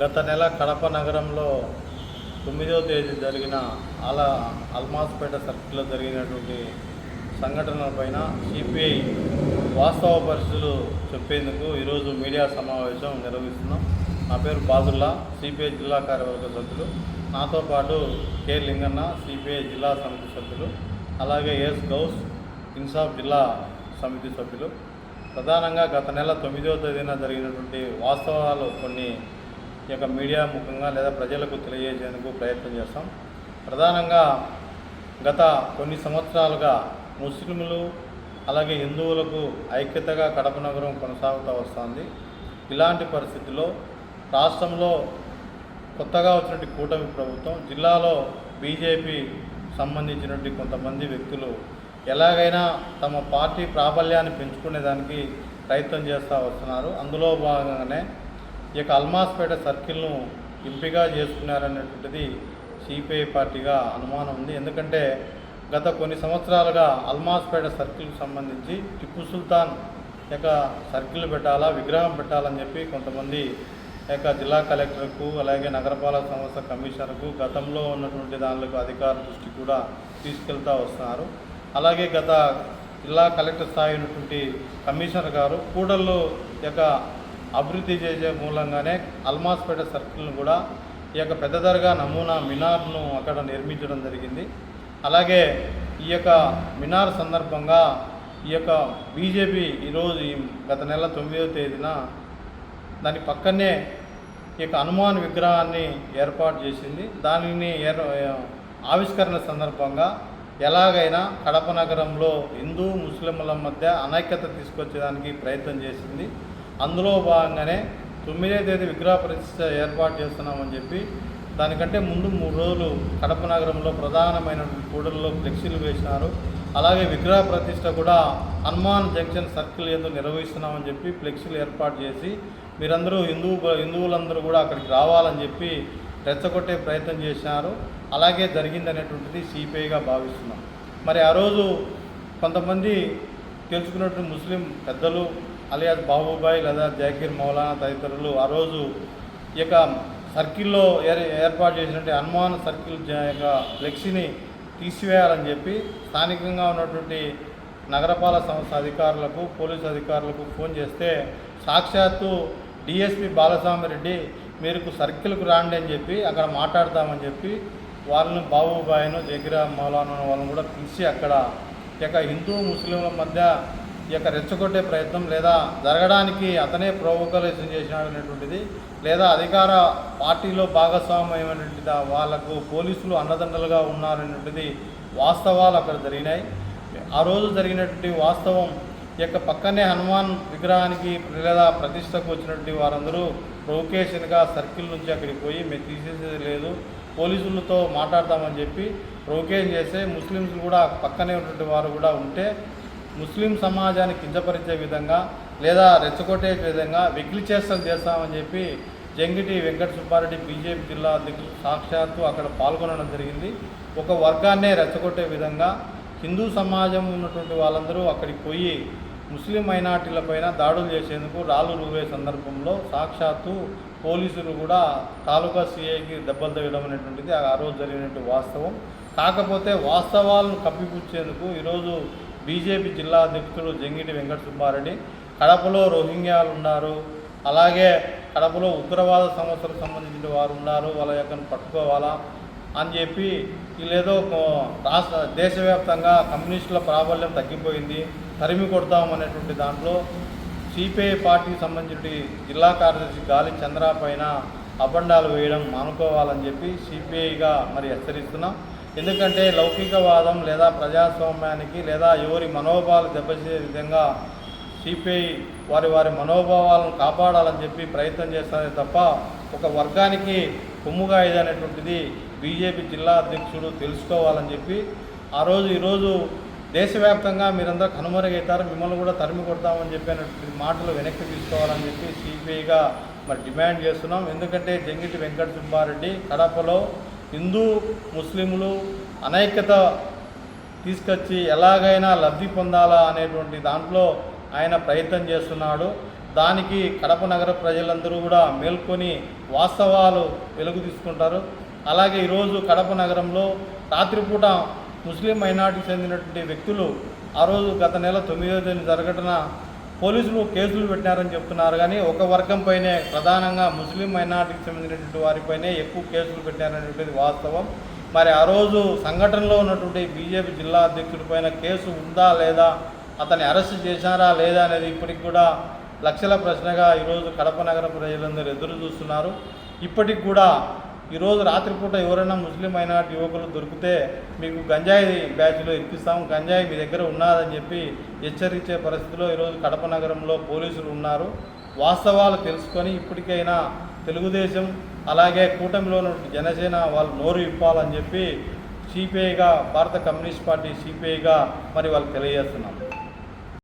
గత నెల కడప నగరంలో 9వ తేదీ జరిగిన అల్మాస్పేట సర్కిల్లో జరిగినటువంటి సంఘటనలపైన సిపిఐ వాస్తవ పరిస్థితులు చెప్పేందుకు ఈరోజు మీడియా సమావేశం నిర్వహిస్తున్నాం. నా పేరు బాదుల్లా, సిపిఐ జిల్లా కార్యవర్గ సభ్యులు. నాతో పాటు కె లింగన్న, సిపిఐ జిల్లా సమితి సభ్యులు, అలాగే ఎస్ గౌస్, ఇన్సాఫ్ జిల్లా సమితి సభ్యులు. ప్రధానంగా గత నెల 9వ తేదీన జరిగినటువంటి వాస్తవాలు కొన్ని మీడియా ముఖంగా లేదా ప్రజలకు తెలియజేసేందుకు ప్రయత్నం చేస్తాం. ప్రధానంగా గత కొన్ని సంవత్సరాలుగా ముస్లింలు అలాగే హిందువులకు ఐక్యతగా కడప నగరం కొనసాగుతూ వస్తుంది. ఇలాంటి పరిస్థితుల్లో రాష్ట్రంలో కొత్తగా వచ్చినటువంటి కూటమి ప్రభుత్వం జిల్లాలో బీజేపీ సంబంధించినటువంటి కొంతమంది వ్యక్తులు ఎలాగైనా తమ పార్టీ ప్రాబల్యాన్ని పెంచుకునేదానికి ప్రయత్నం చేస్తూ వస్తున్నారు. అందులో భాగంగానే అల్మాస్పేట సర్కిల్ను ఎంపిక చేసుకున్నారనేటువంటిది సిపిఐ పార్టీగా అనుమానం ఉంది. ఎందుకంటే గత కొన్ని సంవత్సరాలుగా అల్మాస్పేట సర్కిల్కి సంబంధించి టిప్పు సుల్తాన్ సర్కిల్ పెట్టాలా, విగ్రహం పెట్టాలని చెప్పి కొంతమంది జిల్లా కలెక్టర్కు అలాగే నగరపాలక సంస్థ కమిషనర్కు గతంలో ఉన్నటువంటి దానిలకు అధికారుల దృష్టి కూడా తీసుకెళ్తూ వస్తున్నారు. అలాగే గత జిల్లా కలెక్టర్ స్థాయి ఉన్నటువంటి కమిషనర్ గారు కూడల్లో అభివృద్ధి చేసే మూలంగానే అల్మాస్పేట సర్కిల్ను కూడా పెద్ద దర్గా నమూనా మినార్ను అక్కడ నిర్మించడం జరిగింది. అలాగే ఈ మినార్ సందర్భంగా బీజేపీ ఈరోజు గత నెల 9వ తేదీన దాని పక్కనే హనుమాన్ విగ్రహాన్ని ఏర్పాటు చేసింది. దానిని ఆవిష్కరణ సందర్భంగా ఎలాగైనా కడప నగరంలో హిందూ ముస్లింల మధ్య అనైక్యత తీసుకొచ్చేదానికి ప్రయత్నం చేసింది. అందులో భాగంగానే 9వ తేదీ విగ్రహ ప్రతిష్ఠ ఏర్పాటు చేస్తున్నామని చెప్పి దానికంటే ముందు 3 రోజులు కడప నగరంలో ప్రధానమైన కూడల్లో ఫ్లెక్సీలు వేసినారు. అలాగే విగ్రహ ప్రతిష్ఠ కూడా హనుమాన్ జంక్షన్ సర్కిల్ ఏదో నిర్వహిస్తున్నామని చెప్పి ఫ్లెక్సీలు ఏర్పాటు చేసి మీరందరూ హిందువులందరూ కూడా అక్కడికి రావాలని చెప్పి రెచ్చగొట్టే ప్రయత్నం చేసినారు. అలాగే జరిగిందనేటువంటిది సిపిఐగా భావిస్తున్నాం. మరి ఆ రోజు కొంతమంది తెలుసుకున్నటువంటి ముస్లిం పెద్దలు అలియాస్ బాబుబాయ్ లేదా జాకీర్ మౌలానా తదితరులు ఆ రోజు సర్కిల్లో ఏర్పాటు చేసినటువంటి హనుమాన్ సర్కిల్ ఫ్లెక్సీని తీసివేయాలని చెప్పి స్థానికంగా ఉన్నటువంటి నగరపాలక సంస్థ అధికారులకు, పోలీసు అధికారులకు ఫోన్ చేస్తే సాక్షాత్తు డిఎస్పీ బాలస్వామిరెడ్డి మీరు సర్కిల్కు రాండి అని చెప్పి అక్కడ మాట్లాడతామని చెప్పి వాళ్ళని బాబుబాయ్ను, జాకీర్ మౌలానా వాళ్ళని కూడా పిలిచి అక్కడ హిందూ ముస్లింల మధ్య రెచ్చగొట్టే ప్రయత్నం లేదా జరగడానికి అతనే ప్రోవోకలేషన్ చేసినాడనేటువంటిది లేదా అధికార పార్టీలో భాగస్వామ్యమైనటువంటి వాళ్లకు పోలీసులు అండదండలుగా ఉన్నారనేటువంటిది వాస్తవాలు అక్కడ జరిగినాయి. ఆ రోజు జరిగినటువంటి వాస్తవం పక్కనే హనుమాన్ విగ్రహానికి లేదా ప్రతిష్టకు వచ్చినటువంటి వారందరూ ప్రొవొకేషన్గా సర్కిల్ నుంచి అక్కడికి పోయి మేము తీసేసేది లేదు, పోలీసులతో మాట్లాడతామని చెప్పి ప్రొవొకేషన్ చేస్తే ముస్లిమ్స్ కూడా పక్కనే ఉన్నటువంటి వారు కూడా ఉంటే ముస్లిం సమాజాన్ని కించపరిచే విధంగా లేదా రెచ్చగొట్టే విధంగా వెకిలి చేష్టలు చేస్తామని చెప్పి జంగిటి వెంకట సుబ్బారెడ్డి బీజేపీ జిల్లా అధ్యక్షులు సాక్షాత్తు అక్కడ పాల్గొనడం జరిగింది. ఒక వర్గాన్నే రెచ్చగొట్టే విధంగా హిందూ సమాజం ఉన్నటువంటి వాళ్ళందరూ అక్కడికి పోయి ముస్లిం మైనార్టీలపైన దాడులు చేసేందుకు రాళ్ళు రువే సందర్భంలో సాక్షాత్తు పోలీసులు కూడా తాలూకా సిఐకి దెబ్బలు తగ్గడం అనేటువంటిది ఆ రోజు జరిగినటువంటి వాస్తవం. కాకపోతే వాస్తవాలను కప్పిపుచ్చేందుకు ఈరోజు బీజేపీ జిల్లా అధ్యక్షుడు జంగిటి వెంకట సుబ్బారెడ్డి కడపలో రోహింగ్యాలు ఉన్నారు, అలాగే కడపలో ఉగ్రవాద సమస్యలకు సంబంధించిన వారు ఉన్నారు, వాళ్ళ పట్టుకోవాలా అని చెప్పి వీళ్ళేదో దేశవ్యాప్తంగా కమ్యూనిస్టుల ప్రాబల్యం తగ్గిపోయింది, తరిమి కొడతామనేటువంటి దాంట్లో సిపిఐ పార్టీకి సంబంధించిన జిల్లా కార్యదర్శి గాలి చంద్ర పైన అబండాలు వేయడం మానుకోవాలని చెప్పి సిపిఐగా హెచ్చరిస్తున్నాం. ఎందుకంటే లౌకికవాదం లేదా ప్రజాస్వామ్యానికి లేదా ఎవరి మనోభావాలు దెబ్బతీసే విధంగా సిపిఐ వారి మనోభావాలను కాపాడాలని చెప్పి ప్రయత్నం చేస్తారే తప్ప ఒక వర్గానికి కొమ్ముగా ఇదనేటువంటిది బీజేపీ జిల్లా అధ్యక్షుడు తెలుసుకోవాలని చెప్పి ఈరోజు దేశవ్యాప్తంగా మీరందరూ కనుమరుగవుతారు, మిమ్మల్ని కూడా తరిమి కొడతామని చెప్పినటువంటి మాటలు వెనక్కి తీసుకోవాలని చెప్పి సిపిఐగా డిమాండ్ చేస్తున్నాం. ఎందుకంటే జంగిటి వెంకట సుబ్బారెడ్డి కడపలో హిందూ ముస్లింలు అనైక్యత తీసుకొచ్చి ఎలాగైనా లబ్ధి పొందాలా అనేటువంటి దాంట్లో ఆయన ప్రయత్నం చేస్తున్నాడు. దానికి కడప నగర ప్రజలందరూ కూడా మేల్కొని వాస్తవాలు వెలుగు తీసుకుంటారు. అలాగే ఈరోజు కడప నగరంలో రాత్రిపూట ముస్లిం మైనార్టీకి చెందినటువంటి వ్యక్తులు ఆ రోజు గత నెల 9వ తేదీ జరగటన పోలీసులు కేసులు పెట్టినారని చెప్తున్నారు. కానీ ఒక వర్గంపైనే, ప్రధానంగా ముస్లిం మైనార్టీకి చెందినటువంటి వారిపైనే ఎక్కువ కేసులు పెట్టారనేటువంటిది వాస్తవం. మరి ఆ రోజు సంఘటనలో ఉన్నటువంటి బీజేపీ జిల్లా అధ్యక్షుడి పైన కేసు ఉందా లేదా, అతన్ని అరెస్ట్ చేశారా లేదా అనేది ఇప్పటికి కూడా లక్షల ప్రశ్నగా ఈరోజు కడప నగర ప్రజలందరూ ఎదురు చూస్తున్నారు. ఇప్పటికి కూడా ఈరోజు రాత్రిపూట ఎవరైనా ముస్లిం మైనార్టీ యువకులు దొరికితే మీకు గంజాయి బ్యాచ్లో ఇప్పిస్తాం, గంజాయి మీ దగ్గర ఉన్నదని చెప్పి హెచ్చరించే పరిస్థితిలో ఈరోజు కడప నగరంలో పోలీసులు ఉన్నారు. వాస్తవాలు తెలుసుకొని ఇప్పటికైనా తెలుగుదేశం అలాగే కూటమిలో ఉన్న జనసేన వాళ్ళు నోరు ఇప్పాలని చెప్పి సిపిఐగా, భారత కమ్యూనిస్ట్ పార్టీ సిపిఐగా మరి వాళ్ళు తెలియజేస్తున్నాం.